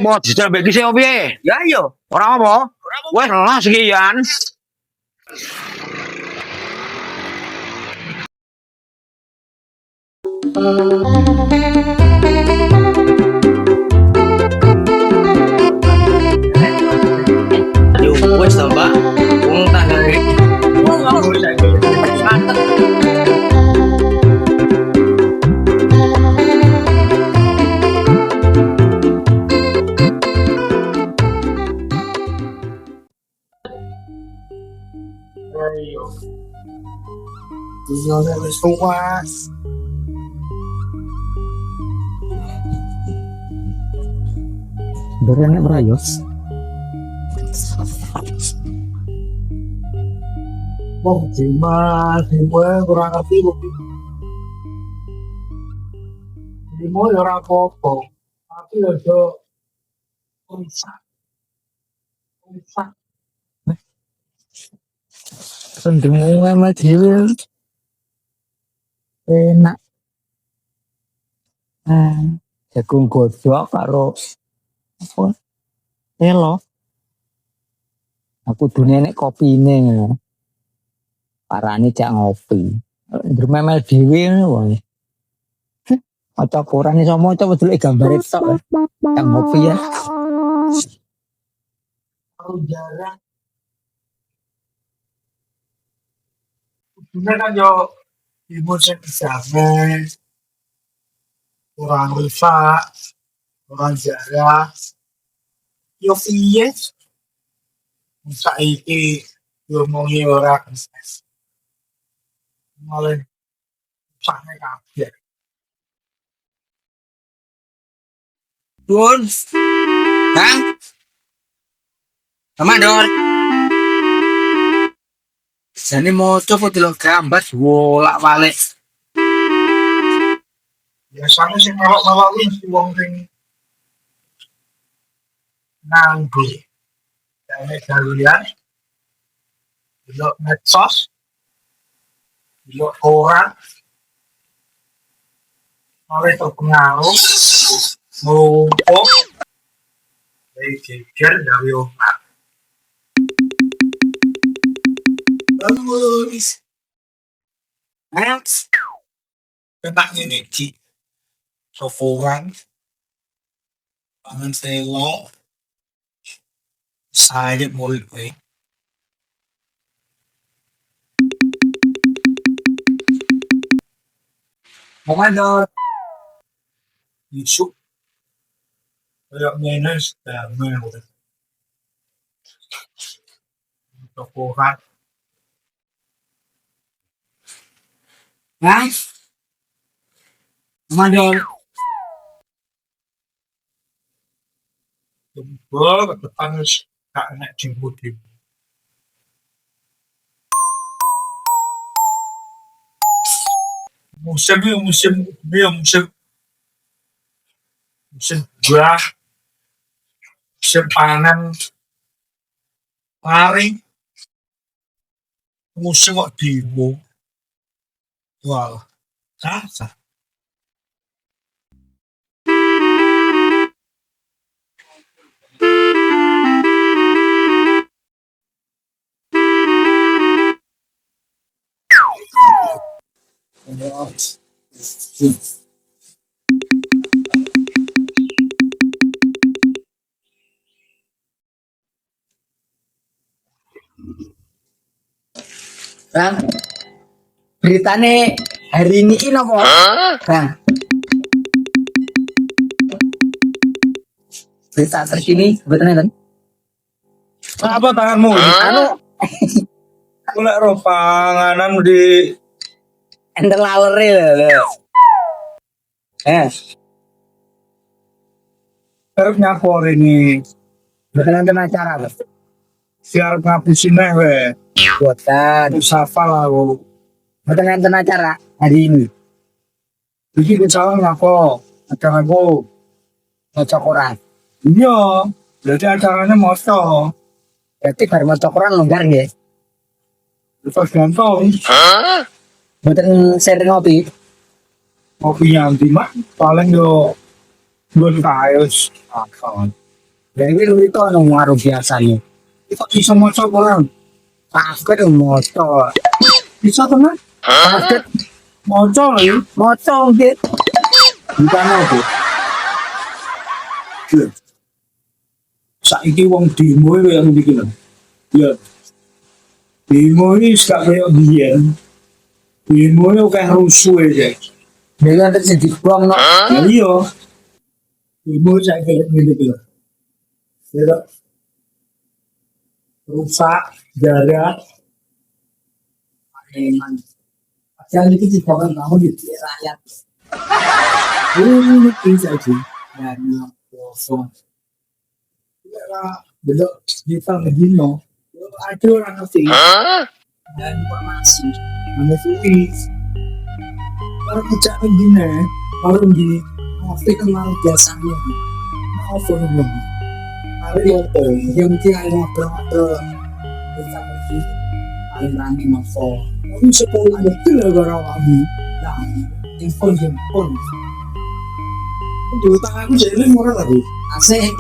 Bot, sudah bagi sih opi. Ya yo. Orang apa? Wes lah sekian. Yo wes to, Mbak. Wong tanggane. Wong ngomong saiki. Mantep. Ayo. Dunia wis luas. Berani merayos. Wong jimat, himwe kurang ngerti kok. Himwe ya ora apa-apa. Tapi ya do rusak. Rusak. Sendengu emang dhewe. Enak. Jagung godhog karo apa? Elo. Aku dunia nek kopine. Parane cak ngopi. Ndrememel dhewe ngono wae. Maca koran iso maca delok gambare tok. Cak ngopi ya. Kalau jarang. Bener kan yo himwe sing dijamin. Kurang rusak. Kurang jarang. Yo piye? Saiki yo mongi ora bisnis. Malah rusakne kabeh. Dun. Bang. Komandor. Jane moco kok delok gambar bolak-balik. Biasanya sing melok-melok iki wong sing nganggur. Kayak gawean, delok medsos, delok koran, malah terpengaruh, ngumpul, dari geger dari omah. Terus, kena ini di sofokan, pangan selok, saya mulut gue. Komandor, Yusuf, kayak minus, damai udah. Sofokan, Guys. Komandor. jempol, ketangis, gak enak jemput-jemput. Musim buah, musim panen, paring, musim kok demo. Wah, kasar. Bang, beritane hari ini apa? Bang. Berita terkini beritanya kan? Apa tanganmu? Anu Aku lek ro panganan di ender lawer lho. arep nyapor ini. Betul acara Bang. Siar ngapusin we. Buatan. Terus hafal aku. Betul acara hari ini. Iki kecalan ngapa? Acara aku. Maca koran. Iya, berarti acaranya moco. Berarti bar maca koran longgar nggih. Terus gantung. Mboten sering ngopi. Kopi yang mah paling yo Gun kaos. Apa? Jadi itu anu ngaruh biasanya. Kita bisa maca orang. Paket motor. Bisa teman? Paket Maca lagi. motor gitu. Bukan apa? Saiki wong demo itu yang bikin. Ya. Demo ini gak kayak biyen. Demo ini kayak rusuh aja. Jadi ada sedikit buang no. Ya iya. Demo saya kayak gitu. Ya. Rusak, jarak. Emang. Jangan itu juga kamu di rakyat. Ini bisa aja. Dan kosong. Belok kita ngedino. Ada orang ngerti. Dan informasi. Mana sih? Orang kerja begini, orang di kafe kenal biasanya. Mau phone belum? Ada yang mungkin ngobrol-ngobrol. Bisa pergi. Paling rame mau phone. Ini sekolah betul ya orang kami. Nah, handphone. Di utang aku jadi murah lagi. Asik.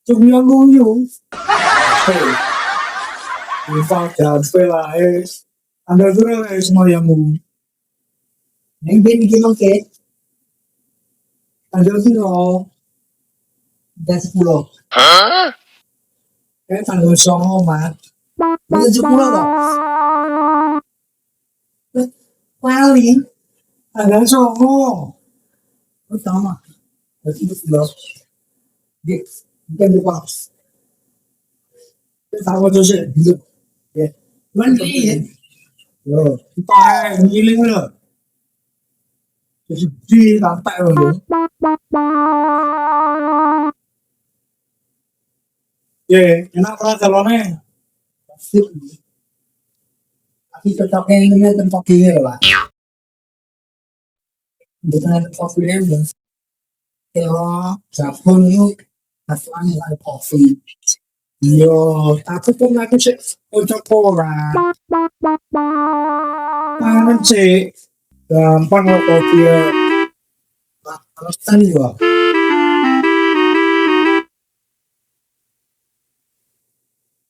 Cuma yang nguyung. Hei. Bisa jampe lah Anda tuh semua yang mau. Yang gini gimana ke? Anda tuh Dan 10. kayak tanggal 9 Mat. Udah 10 toh? Paling. Tanggal 9. Utama. Berarti itu belum. Bukan lupa. Tahu tuh sih. Ya. Mandi. Loh, kita ngiling loh. Jadi di lantai loh. Ya, enak lah calonnya. Sip. Tapi cocoknya ini tempat gini loh Pak. Dengan kopi lemon. Kalau Japon itu asal ada kopi. Yo, tapi pun aku sih untuk orang. Mana sih? Gampang loh kopi ya. Terus tadi juga.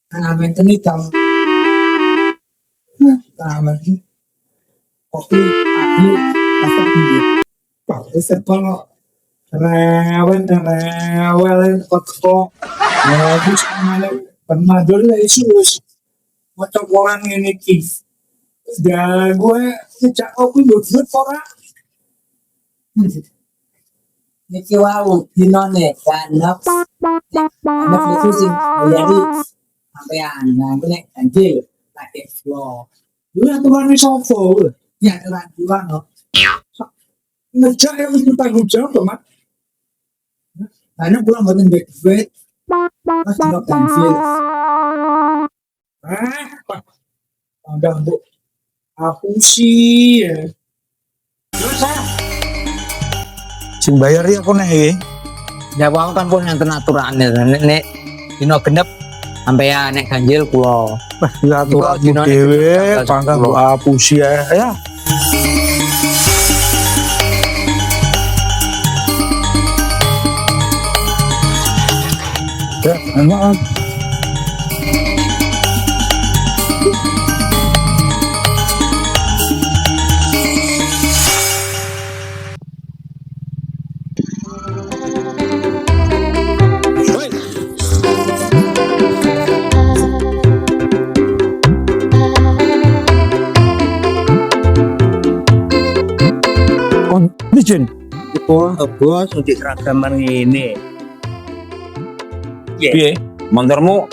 Nah, itu hitam. Nah, ini kopi pagi rasa tinggi. Wah, itu kalau rewel kok. Ya, terus kemarin pernah dulu Yesus. Macam orang ini kif. Dan gue sejak aku duduk orang. Niki wau dinone ganap ganap itu sih jadi sampean nah itu nek ganjil pakai flow Lu aturan ini sopo. ya aturan juga no Ngejak yang harus bertanggung jawab loh, Mat. karena pulang buatin back duit pas tidak ganjil Pak. Ada bu. Aku sih ya. Sing bayar ya aku nih. Ya wong kan pun yang aturane nek dino genep sampai ya nek ganjil kula. Ya aturan Dino nek dewe, genep, pangkat kula. bu hapus ya. Ya. Ya, enak. Licin. Oh, bos udah seragaman ini. Piye? Motormu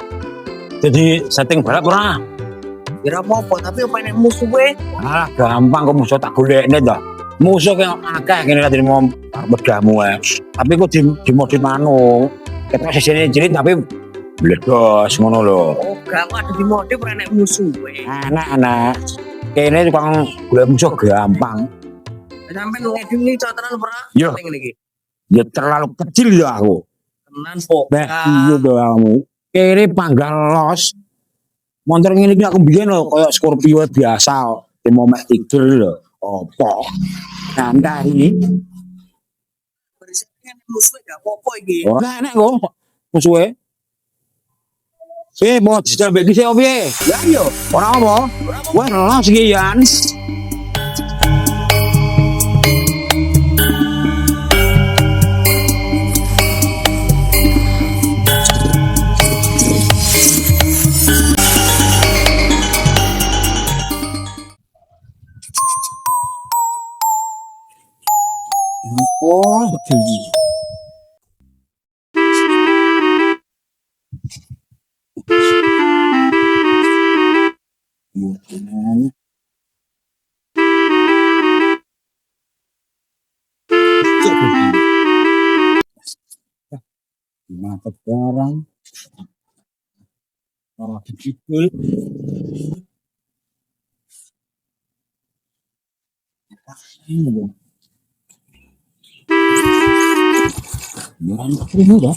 jadi setting balap ora? Kira apa tapi apa nek musuh gue? Ah, gampang kok musuh tak golekne to. Musuh kaya akeh kene lagi mau bedamu ae. Tapi kok di modif manung. Ketok sisine cilik tapi bledos ngono lho. Oh, gak ada di mode ora nek musuh gue. Anak-anak kene tukang golek musuh gampang. Sampai ngeding ini cocoran pernah? Yo. Ngene iki. Ya terlalu kecil ya aku. Tenan pok. Nah, iya to kamu. Kene panggal los. Motor ngene iki aku biyen lho koyo Scorpio biasa. Di momek tidur lho. Opo? Nah, entah ini. Berisik kan musuh gak apa-apa iki. Ora enak kok. Musuhe. Mau digital bagi sih piye? Ya yo. Ora apa? Wah, ora sekian. Oh, betul. Bukan. Mantap sekarang. Orang kecil. Orang kecil dah.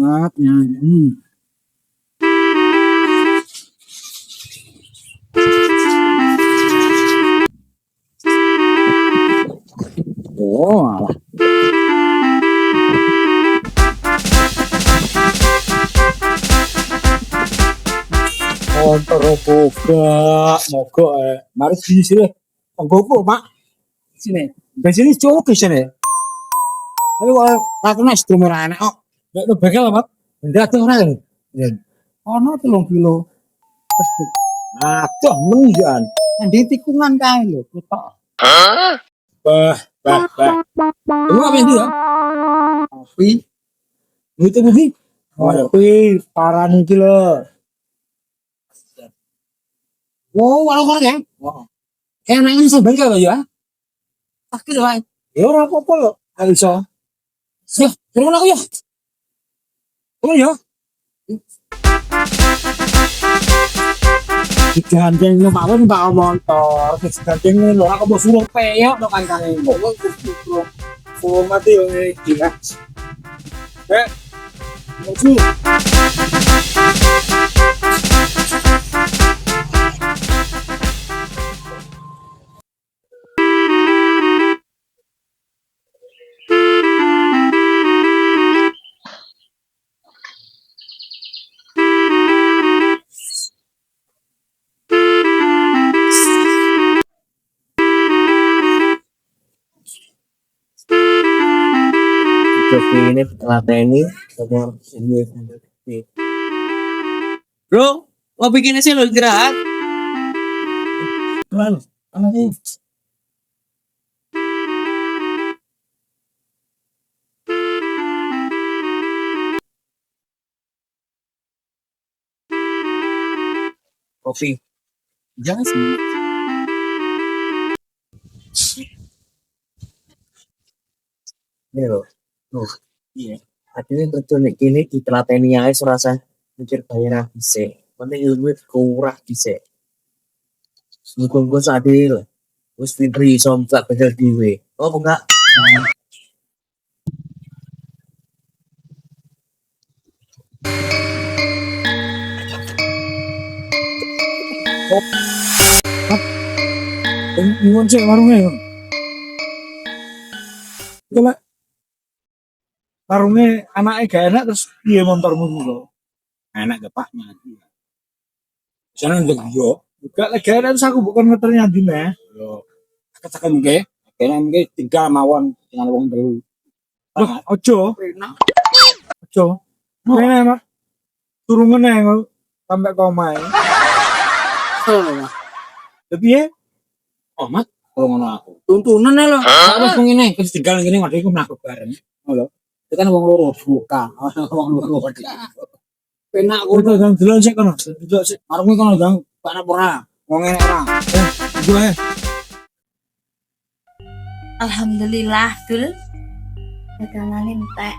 Maafnya. Oh, alah. Motor boga, mogok mari sini sini. Gopo, Pak. Sini. Di sini cukup sini. Tapi kalau katanya instrumen enak kok. Nek lo bekel apa? Benda tuh ora. Ya. Ono 3 kilo. Aduh, menjan. Ndek tikungan kae lho, ketok. Bah. Lu apa itu ya? Kopi. Itu kopi. Kopi parani iki lho. Wow, walau ya. Wah. Enaknya sampe bengkel ya. Sakit wae. Ya ora apa-apa lho. Ayo iso. Ya, turun aku ya. Oh ya. Digandeng mawon Pak motor, digandeng lho aku mbok suruh peyok to kancane. Oh mati yo iki lah. Maju. Kopi ini lateni sama ini. Bro, mau bikin sih lo istirahat? Tuan, anaknya. Kopi. Jangan sih. Ini loh. Iya. Akhirnya betul nih kini ditelateni aja serasa mikir bayar bisa. Penting ilmu kurang bisa. Muka-muka sadil. Terus pinter iso tak bener diwe. Oh enggak. Nyuwun sik warunge. Iku lek warunge anake gak enak terus piye motormu lho. Enak ke Pak nyati. Sana ndek yo. Gak lek gak enak terus aku bukan ngeter nyandine. Yo. Ketekan ke. Kene mungkin 3 mawon dengan wong telu. Loh, ojo. Enak. Ojo. Ngene Mas. Turu meneh kok sampe komae. Tapi ya, Oh, Mat, kalau ngono aku. Tuntunan ya lo. Harus ngene, terus tinggal ngene ngadek iku mlaku bareng. Lho. Itu kan wong loro buka. Wong loro. Penak aku tuh yang dulu sih kan, dulu sih. arep kono Bang, Pak ora. Wong enek ora. Gue, Alhamdulillah, Dul. Dagangan entek,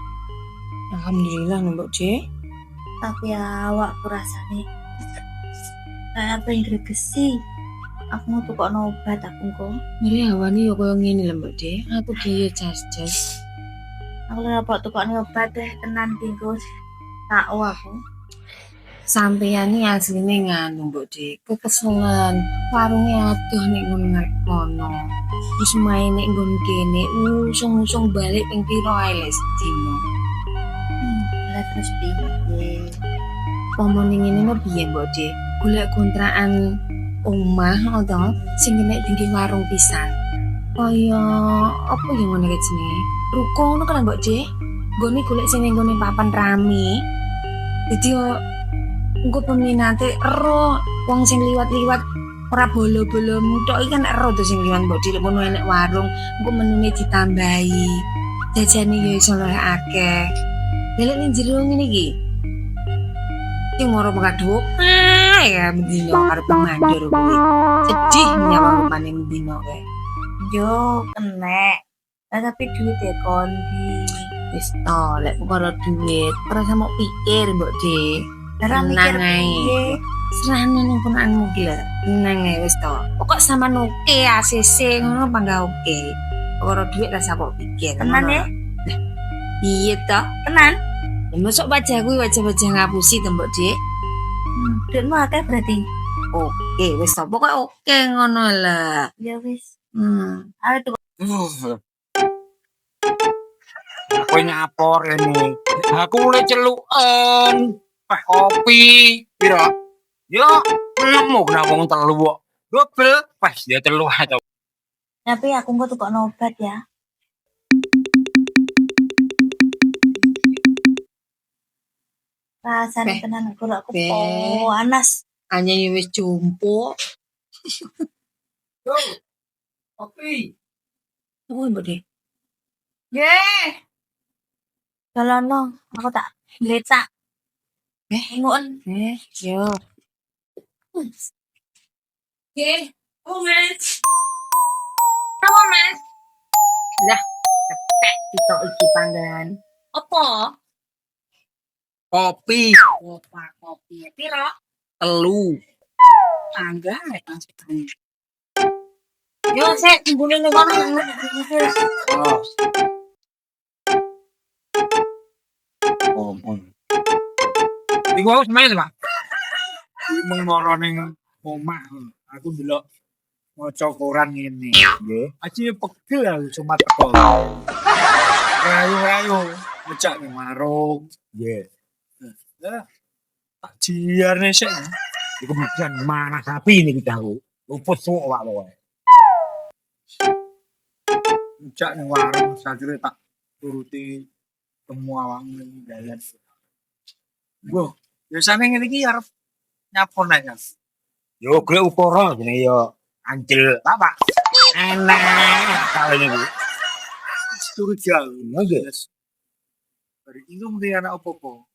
Alhamdulillah Mbak C. tapi awak kurasane kayak apa yang gregesi. Aku mau tukokno obat aku kok. Mari awani yo koyo ngene lho Mbok De. Aku diet jas-jas. Aku lagi mau tukokno obat deh tenan tinggal. Tahu aku. Sampeyan iki asline nganu Mbok De. Kekeselan. Warunge adoh nek ngono ngarep kono. Terus main nek nggon kene usung-usung balik ping piro ae les dino. Lah terus piye? Pomone ngene lho piye Mbok De? Golek kontrakan omah utawa sing nek tinggi warung pisan. Kaya apa ya ngono iki jenenge? Ruko ngono kan Mbok De? Gone golek sing nggone papan rame. Dadi yo engko peminate ero wong sing liwat-liwat ora bolo-bolo mutok iki kan ero to sing liwat Mbok De lek ngono enek warung engko menune ditambahi. Jajane yo iso luwih akeh. Lek ning jero ngene iki. Ki ngoro mengadu ya mendino arep mandur kuwi. Sedih nyawa rupane mendino kae. Yo kenek. Lah tapi duit ya kondi. Wis to lek perkara duit, ora sama pikir Mbok De. Ora mikir piye. Serahane ning ponakanmu ki lho. Tenang ae wis to. Pokok sama oke ACC ngono apa enggak oke. Perkara duit lah sama pikir. Tenan ya? Iya toh. Tenan. Masuk wajah kuwi wajah-wajah ngapusi to Mbok De. Duitmu akeh berarti. Oke, wis to. Pokoke oke ngono lah. Ya wis. Ayo tuh. Aku nyapor ini. Aku mulai celukan. Kopi. Piro? Yo, nemu kenapa ngomong terlalu kok. Double. Pas dia telu aja. Tapi aku mau tukokno obat ya. Rasane tenan aku ora panas. Hanya wis jumpo. Yo, kopi. Oh, Mbok De. Nggih. Dolono, aku tak gletak. Ngoon. Yo. Nggih. Oh, Mas. Apa, Mas? Lah, tek kita iki panggan. Apa? Kopi. Kopi. Piro? Telu. Angga nek langsung. Yo, sik tunggune ning kono. Oh. Iku wis main, Pak. Mengmoro ning omah. Aku ndelok maca koran ngene. Nggih. Aji pegel aku cuma teko. Rayu-rayu ngejak ning warung. Nggih. Lah tak jiarne sik. Iku bukan mana sapi niki tahu. Lupus sok Pak pokoke. Ngejak ning warung sajure tak turuti temu awakmu dalan. Wah, biasane ngene iki arep nyapon aja. Yo golek ukara jenenge yo anjel, Pak. Enak kali niku. Curiga, nggih. Bari iki mesti ana opo-opo.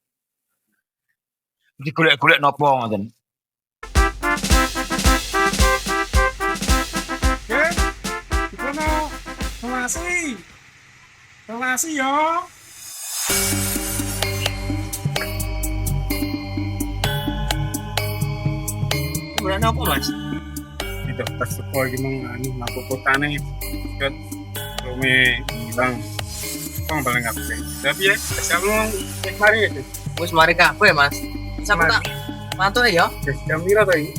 Iki golek-golek napa ngoten. Oke. Dikono. Terasi yo. Bulan apa Mas? Itu pas sekolah gimana anu laku kotane ket rome bilang kong paling apa tapi ya sebelum mari itu Wis mari kabeh, Mas. Sampe tak mantuk ya. jam pira tadi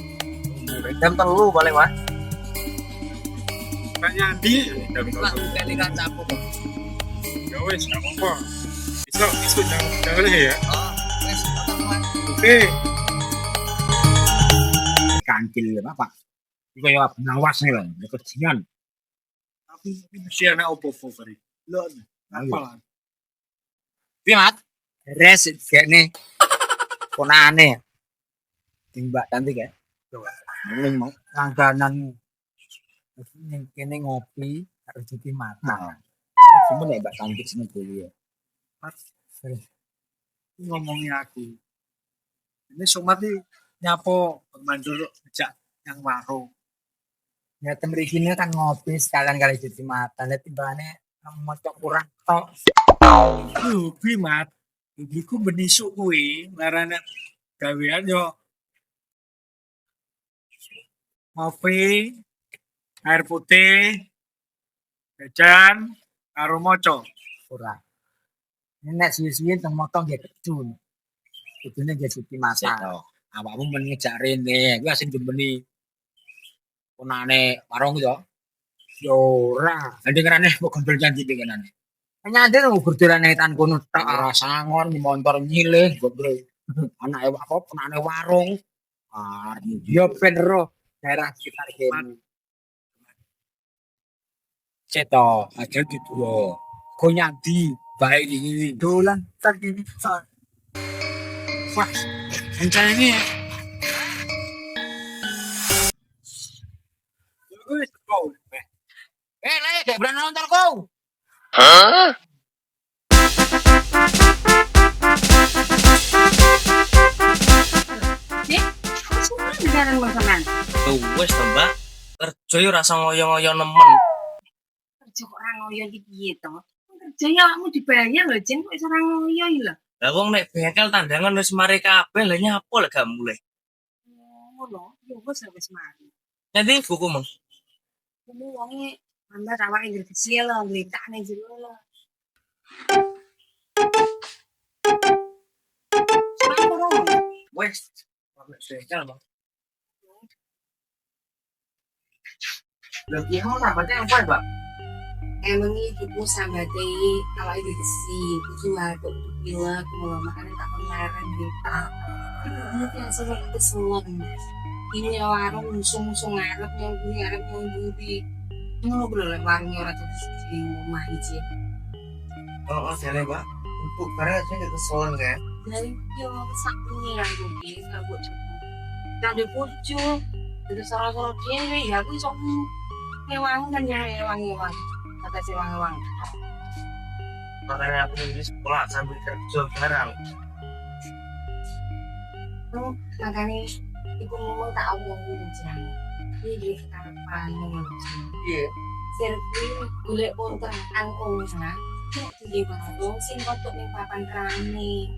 Jam 3 balik, Mas. tanya di jam Lah, kene kancaku. ya wes nggak apa-apa isu jangan ya Oh, wis potong, Mas. oke kancil ya Bapak itu kayak pengawas nih lah kejingan tapi mesti ada opo-opo tadi lo apa lah Pimat res kayak nih ponane timbak nanti kayak coba ini mau langganan ini kene ngopi harus cuci mata cuma nih mbak cantik sini dulu ya mas ngomongin aku ini somat nih nyapo mandur sejak yang warung ya temerikinnya kan ngopi sekalian kali cuci mata lihat timbangnya mau cok kurang tok hobi mat hobiku benisuk kuwi larane gawean yo ngopi, air putih, jajan, karo moco. Ora. Nek suwi-suwi teng moto nggih kedun. Kudune nggih suci Sik masak. to. Awakmu men ngejak rene, kuwi sing jembeni ponane warung yo. Yo ora. Nanti ngerane kok gondol janji denganane. Nyandel gurdurane tan kono tok. Ora sangon motor nyilih gondol. Anake apa ponane warung. Ah, Yo ben ro daerah sekitar kene. ceto, aja diduwa. Go nyandi bae iki. Dolan tak iki. Wah, rencana ya. Wis kau. Le, gak berani nonton kau. Wis mulai bareng Bang Saman. Tuh wis to, Mbak. Kerja yo rasa ngoyo-ngoyo nemen. Kerja kok ora ngoyo iki piye to? Kerja ya awakmu dibayar lho, Jen kok iso ora ngoyo iki lho. Lah wong nek bengkel tandangan wis mari kabeh lah nyapo lah gak mulai. Ngono, yo wis mari. Jadi buku Mang. Kuwi wonge ambar awake nggergesi lho, ngletak ning jero lho. Wes. Nek bengkel, Bang. Lah ki mau tambahnya apa, Mbak? Emang ini tipu sambate kalau ini besi itu ada pilek mau makan tak kemarin gitu. Ini biasanya kita selang. Ini warung musuh-musuh ngarep yang budi. Ini lo boleh warungnya orang terus di rumah aja. Oh, jare, Mbak. Empuk bareng aja gak kesolan kan? Dari yo sakuni yang budi kabut. Dan di pucuk dari sorot-sorot ini ya aku iso ngewang kan ya ngewang. Kata si wang-wang. Makanya aku ini sekolah sambil kerja bareng. Makanya ibu ngomong tak omongin jangan. Ini dia kapan Iya. servis golek kontrakan omah. Nek di warung sing kotok ning papan rame.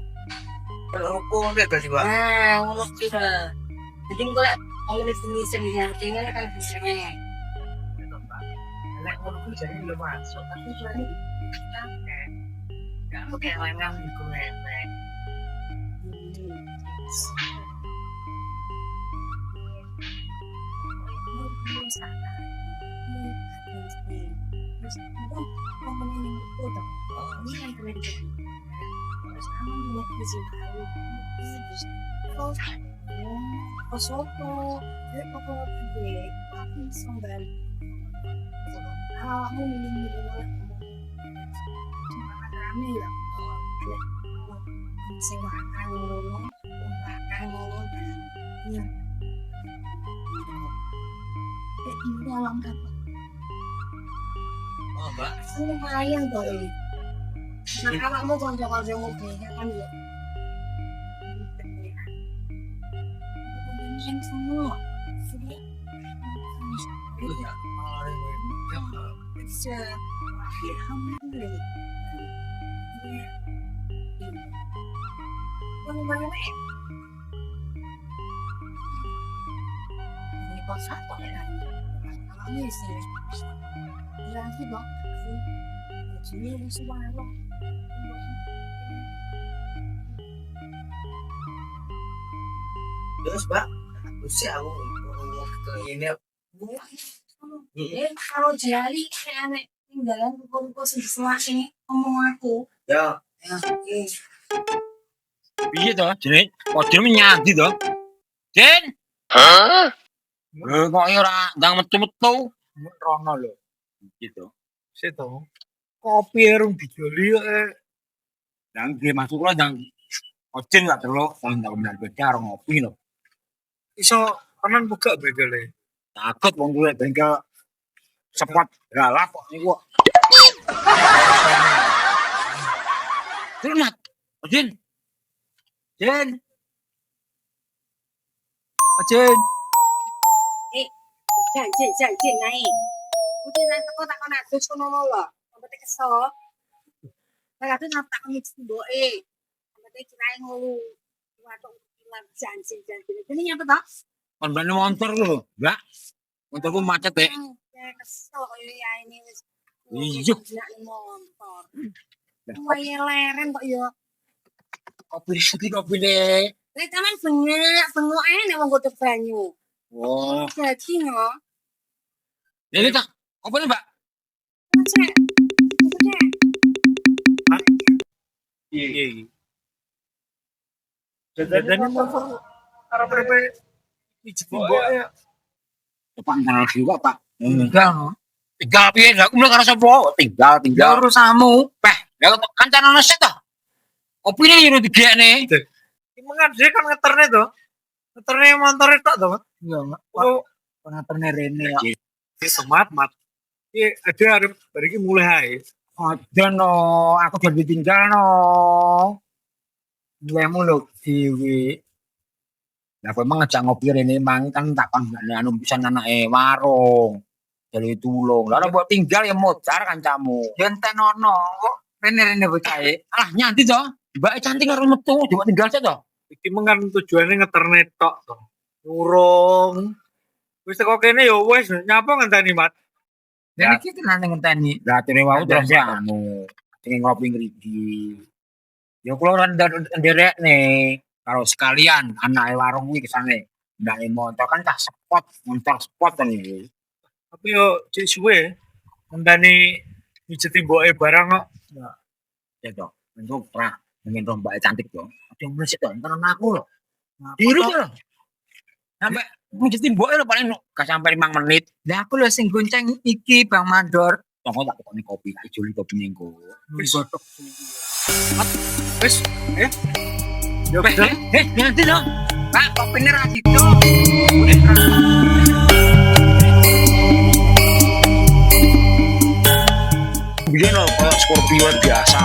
Kalau aku udah berarti, Mbak. Nah, ngono ki lho. Jadi golek omongin sendiri yang tinggal kan bisa. Nek ngono ku jane belum masuk, tapi jane kan kayak lengang di kulenek. Soto, awakmu minum rame ya. Sing makan ngono, makan ngono. Ya. Ini alam kan. Oh, Mbak. Lumayan to ini. Nah, awakmu kanca-kanca mobil kan ya. Yang semua. Sudah. Iya, malah ini. Bisa. Alhamdulillah. Mana ya? Ini kok satu ya? Ini sih. Berarti dong. Jadi musuh warung. Terus, Mbak, aku sih aku ke ini Kalau jali kayak aneh tinggalan buku-buku sebelah ini ngomong aku. ya. Ya, oke. Piye to, jenenge? Kodene nyandi to. Jen. Hah? Kok ora ndang metu-metu. Rono lho. Gitu. Seto. Kopi erung dijoli Ndang ge masuk lo ndang Ocen gak terlalu, kalau nggak benar beda orang ngopi loh. iso tenan buka bedele. Takut wong gue bengkel sepot galap kok ini gua. Terus Ocen, Jen, Ocen. Jangan naik. Udah nanti kau takkan ada sono lo. Sampai kesel. Nah, itu nanti takkan mix boe. Sampai kirain ngulu. Waduh, bilang janji. Ini apa tak? Kon bane motor lho, Mbak. Motorku macet, Dek. Kesel kok ya ini wis. Iya. Motor. Wae leren kok ya. Kopi siki kopi le. Lek sampean bengok ae nek wong godhog banyu. Oh, Dadi no. ini tak. Apa nih, Mbak? Cek. Cek. Iya. Jadinya motor arep-arep dijebok ya. Pak kenal juga, Pak. Enggak no. Tinggal piye? Lah aku karo sapa? Tinggal. Ya urusanmu. Peh, lah kancanan set to. Opine yo digekne. Gimana dia kan ngeterne tuh. Ngeterne motor itu tuh. Iya, Mak. Oh, Pengaturnya Rene ya. ini semat mat. Iya, ada arep bari mulai. Ada no, aku jadi tinggal no. Duwemu lho Dewi. Lah kowe ngajak ngopi rene mang kan takon anu pisan anake warung. Jadi tulung. Lah mbok tinggal ya modar kancamu. Ya entenono kok Rene bocah e. Alah nyanti to. Mbak cantik karo metu, coba tinggal aja to. Iki mengan tujuannya ngeterne tok tuh. Urung. Wis teko kene ya wis nyapa ngenteni mat. Dan iki tenan ngenteni. Lah akhire wau terus ya anu pengen ngopi ngriki. Ya kula nderek nih kalau sekalian anake warung kuwi kesane ndake motor kan cah spot, motor spot kan iki. Tapi yo cek suwe ngenteni mijeti mboke barang kok. Ya to, entuk pra pengen rombak cantik to. Ada yang mleset to, entar aku lho. Iru to. Sampai mijeti mboke lho paling gak sampai 5 menit. Lah aku lho sing gonceng iki Bang Mandor. Tonggo tak tekoni kopi, tak ijoli kopi ning ko. Wis gotok. Wis, yo Peh, nanti dong. Pak, kopine ra sido. Biyen lho, kalau Scorpio biasa.